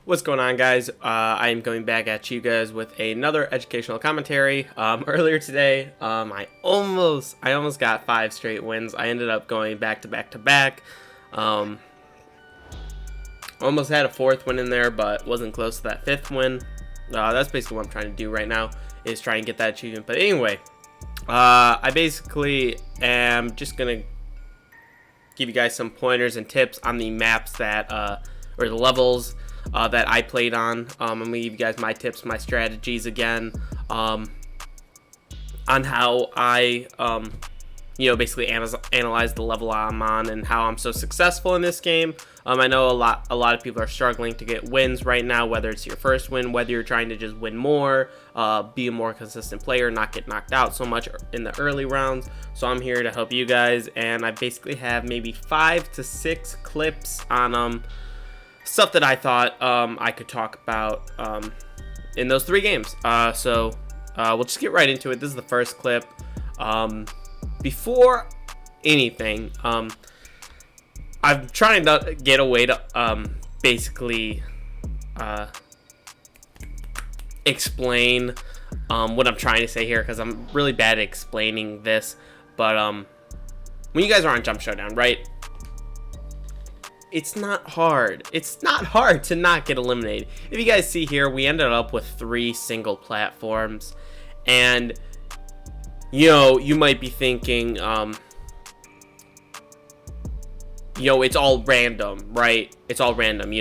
What's going on, guys? I am going back at you guys with another educational commentary. Earlier today, I almost got 5 straight wins. I ended up going back to back to back. Almost had a 4th win in there, but wasn't close to that 5th win. That's basically what I'm trying to do right now, is try and get that achievement. But anyway, I basically am just gonna give you guys some pointers and tips on the maps that, or the levels that I played on. I'm gonna give you guys my tips, my strategies again, on how I, basically analyze the level I'm on and how I'm so successful in this game. I know a lot of people are struggling to get wins right now, whether it's your first win, whether you're trying to just win more, be a more consistent player, not get knocked out so much in the early rounds. So I'm here to help you guys, and I basically have maybe 5 to 6 clips on stuff that I thought I could talk about in those 3 games. So we'll just get right into it. This is the first clip. Before anything, I'm trying to get a way to basically explain what I'm trying to say here, because I'm really bad at explaining this. But when you guys are on Jump Showdown, right? It's not hard. It's not hard to not get eliminated. If you guys see here, we ended up with 3 single platforms, and you might be thinking, it's all random, right? It's all random.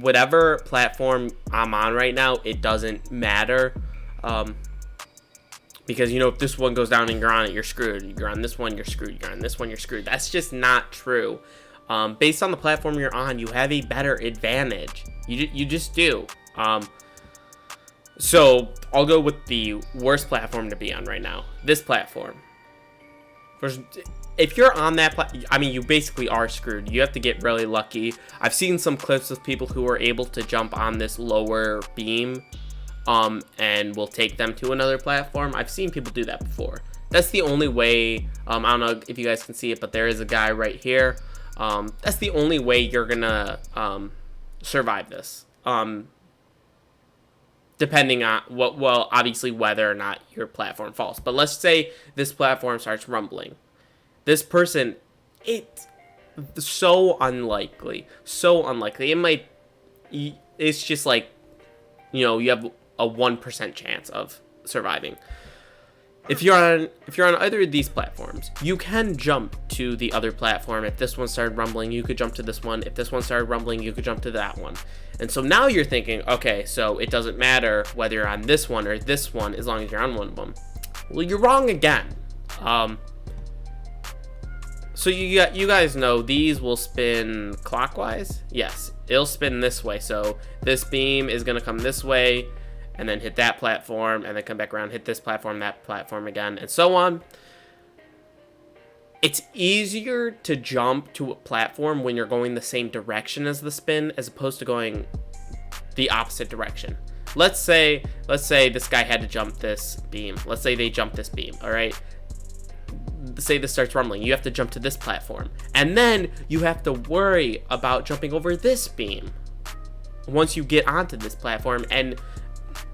Whatever platform I'm on right now, it doesn't matter. Because, if this one goes down and you're on it, you're screwed. You're on this one, you're screwed. You're on this one, you're screwed. That's just not true. Based on the platform you're on, you have a better advantage. You just do. So I'll go with the worst platform to be on right now. This platform. If you're on that you basically are screwed. You have to get really lucky. I've seen some clips of people who are able to jump on this lower beam, and will take them to another platform. I've seen people do that before. That's the only way. I don't know if you guys can see it, but there is a guy right here. That's the only way you're gonna survive this. Depending on obviously whether or not your platform falls. But let's say this platform starts rumbling. This person, it's so unlikely. It's just like, you have a 1% chance of surviving. If you're on either of these platforms, you can jump to the other platform. If this one started rumbling, you could jump to this one. If this one started rumbling, you could jump to that one. And so now you're thinking, okay, so it doesn't matter whether you're on this one or this one as long as you're on one of them. Well, you're wrong again. So you guys know these will spin clockwise. Yes, it'll spin this way. So this beam is gonna come this way, and then hit that platform, and then come back around, hit this platform, that platform again, and so on. It's easier to jump to a platform when you're going the same direction as the spin, as opposed to going the opposite direction. Let's say this guy had to jump this beam. Let's say they jump this beam, all right? Say this starts rumbling. You have to jump to this platform, and then you have to worry about jumping over this beam once you get onto this platform. And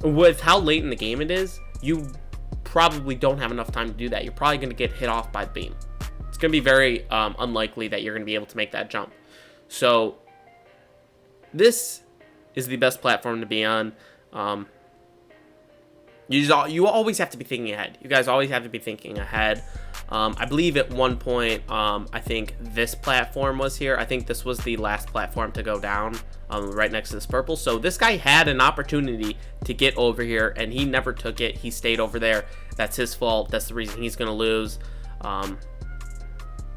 with how late in the game it is, you probably don't have enough time to do that. You're probably going to get hit off by the beam. It's going to be very unlikely that you're going to be able to make that jump. So this is the best platform to be on. You always have to be thinking ahead. You guys always have to be thinking ahead. I believe at one point, I think this platform was here. I think this was the last platform to go down, right next to this purple. So this guy had an opportunity to get over here, and he never took it. He stayed over there. That's his fault. That's the reason he's going to lose.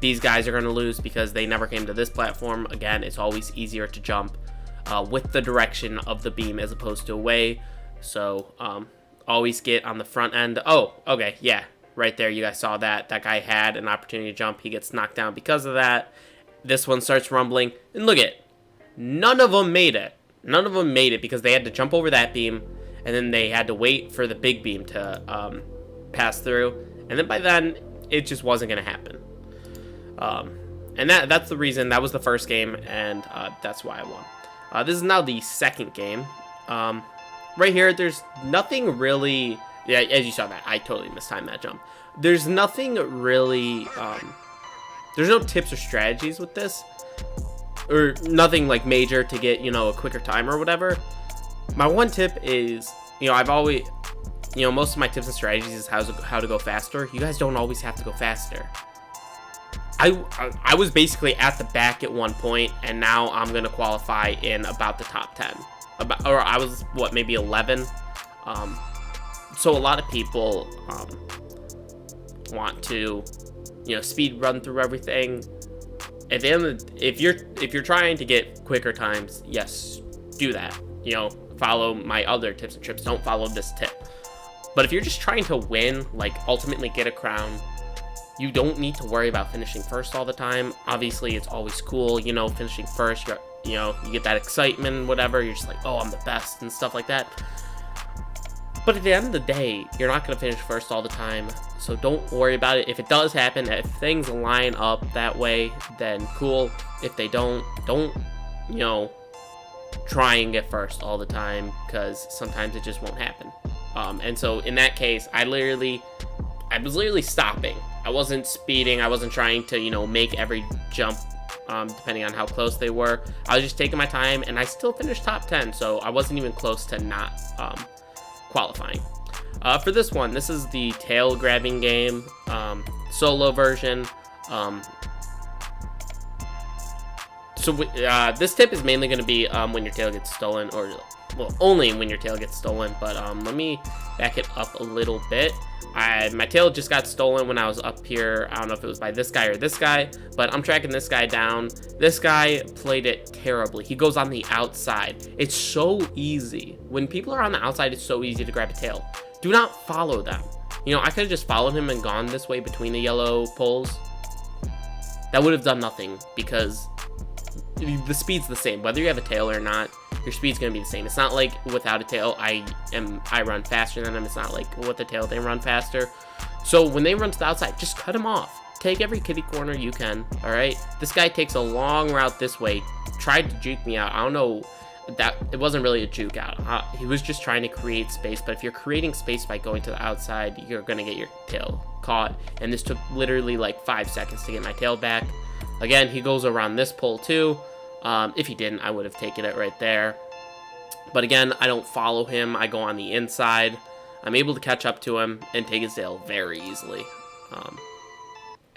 These guys are going to lose because they never came to this platform. Again, it's always easier to jump with the direction of the beam as opposed to away. So always get on the front end. Oh, okay, yeah. Right there, you guys saw that. That guy had an opportunity to jump. He gets knocked down because of that. This one starts rumbling. And look at it. None of them made it. None of them made it because they had to jump over that beam. And then they had to wait for the big beam to pass through. And then by then, it just wasn't going to happen. And that's the reason. That was the first game. And that's why I won. This is now the second game. Right here, there's nothing really... Yeah, as you saw that, I totally mistimed that jump. There's nothing really... there's no tips or strategies with this. Or nothing like major to get, you know, a quicker time or whatever. My one tip is, you know, I've always... You know, most of my tips and strategies is how to go faster. You guys don't always have to go faster. I was basically at the back at one point, and now I'm going to qualify in about the top 10. Or I was, what, maybe 11? So a lot of people want to, you know, speed run through everything. At the end of if you're trying to get quicker times, yes, do that. You know, follow my other tips and tricks. Don't follow this tip. But if you're just trying to win, like ultimately get a crown, you don't need to worry about finishing first all the time. Obviously, it's always cool, you know, finishing first. You know, you get that excitement, whatever. You're just like, oh, I'm the best and stuff like that. But at the end of the day, you're not going to finish first all the time. So don't worry about it. If it does happen, if things line up that way, then cool. If they don't, you know, try and get first all the time, because sometimes it just won't happen. And so in that case, I was literally stopping. I wasn't speeding. I wasn't trying to, you know, make every jump, depending on how close they were. I was just taking my time, and I still finished top 10. So I wasn't even close to not qualifying. For this one, this is the tail grabbing game, solo version. So this tip is mainly going to be when your tail gets stolen, or well, only when your tail gets stolen. But let me back it up a little bit. My tail just got stolen when I was up here. I don't know if it was by this guy or this guy, but I'm tracking this guy down. This guy played it terribly. He goes on the outside. It's so easy. When people are on the outside, it's so easy to grab a tail. Do not follow them. You know, I could have just followed him and gone this way between the yellow poles. That would have done nothing, because the speed's the same. Whether you have a tail or not, your speed's gonna be the same. It's not like without a tail, I run faster than them. It's not like with a tail, they run faster. So when they run to the outside, just cut them off. Take every kitty corner you can, all right? This guy takes a long route this way, tried to juke me out. I don't know, that it wasn't really a juke out. He was just trying to create space, but if you're creating space by going to the outside, you're gonna get your tail caught. And this took literally like 5 seconds to get my tail back. Again, he goes around this pole too. If he didn't, I would have taken it right there. But again, I don't follow him. I go on the inside. I'm able to catch up to him and take his tail very easily.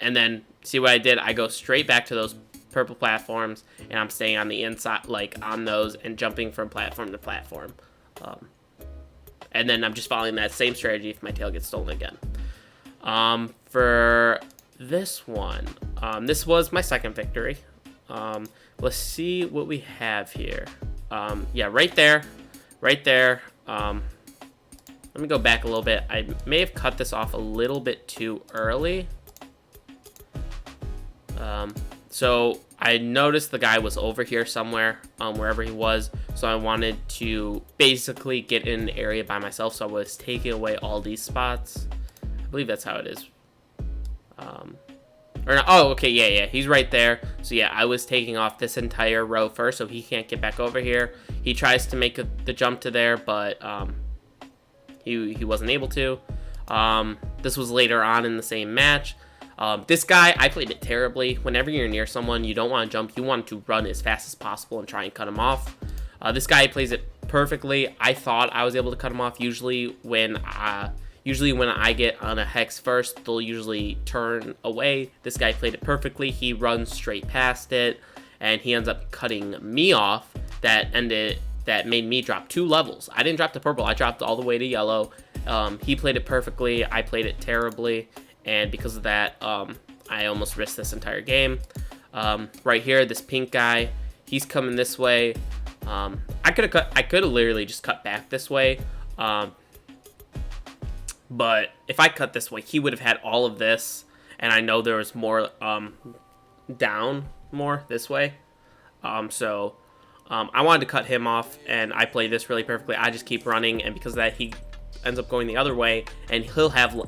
And then, see what I did? I go straight back to those purple platforms, and I'm staying on the inside, like on those, and jumping from platform to platform. And then I'm just following that same strategy if my tail gets stolen again. For this one, this was my second victory. Let's see what we have here. Yeah, right there. Let me go back a little bit. I may have cut this off a little bit too early. So I noticed the guy was over here somewhere, wherever he was. So I wanted to basically get in an area by myself. So I was taking away all these spots. I believe that's how it is. Or not, oh, okay, yeah, he's right there. So yeah, I was taking off this entire row first, so he can't get back over here. He tries to make the jump to there, but he wasn't able to. This was later on in the same match. This guy, I played it terribly. Whenever you're near someone, you don't want to jump. You want to run as fast as possible and try and cut him off. This guy plays it perfectly. I thought I was able to cut him off. Usually when I get on a hex first, they'll usually turn away. This guy played it perfectly. He runs straight past it, and he ends up cutting me off. That made me drop 2 levels. I didn't drop to purple. I dropped all the way to yellow. He played it perfectly. I played it terribly, and because of that, I almost risked this entire game. Right here, this pink guy, he's coming this way. I could have literally just cut back this way. But if I cut this way, he would have had all of this, and I know there was more down more this way. So I wanted to cut him off, and I play this really perfectly. I just keep running, and because of that, he ends up going the other way, and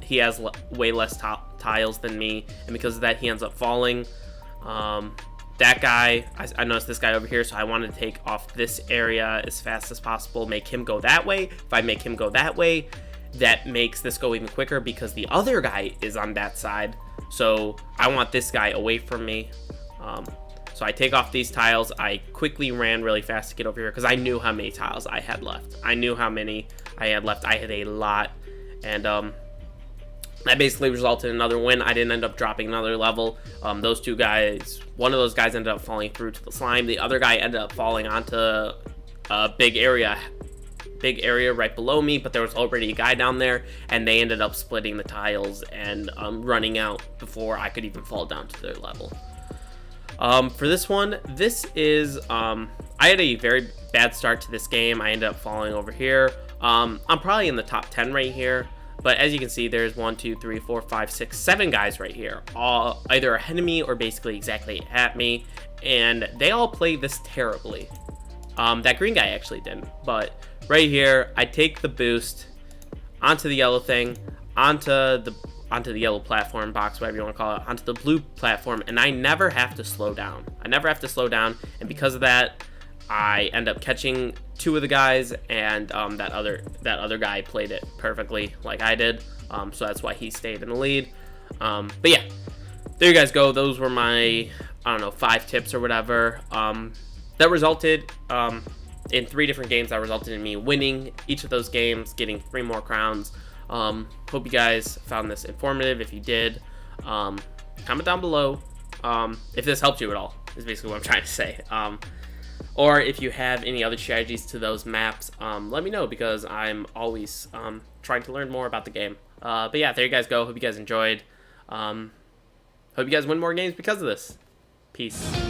he has way less tiles than me, and because of that, he ends up falling. that guy, I noticed this guy over here, so I wanted to take off this area as fast as possible, make him go that way. If I make him go that way, that makes this go even quicker because the other guy is on that side. So I want this guy away from me. So I take off these tiles. I quickly ran really fast to get over here because I knew how many tiles I had left. I knew how many I had left. I had a lot. And that basically resulted in another win. I didn't end up dropping another level. Those two guys, one of those guys ended up falling through to the slime. The other guy ended up falling onto a big area right below me, but there was already a guy down there, and they ended up splitting the tiles and running out before I could even fall down to their level. For this one, this is, I had a very bad start to this game. I ended up falling over here. I'm probably in the top 10 right here. But as you can see, there's 1, 2, 3, 4, 5, 6, 7 guys right here, all either ahead of me or basically exactly at me, and they all play this terribly. That green guy actually didn't, but right here, I take the boost onto the yellow thing, onto the yellow platform box, whatever you want to call it, onto the blue platform, and I never have to slow down. And because of that, I end up catching 2 of the guys, and that other guy played it perfectly like I did, so that's why he stayed in the lead. But yeah, there you guys go. Those were my, I don't know, 5 tips or whatever that resulted in 3 different games. That resulted in me winning each of those games, getting 3 more crowns. Hope you guys found this informative. If you did, comment down below if this helped you at all, is basically what I'm trying to say. Or if you have any other strategies to those maps, let me know, because I'm always trying to learn more about the game. But yeah, there you guys go. Hope you guys enjoyed. Hope you guys win more games because of this. Peace.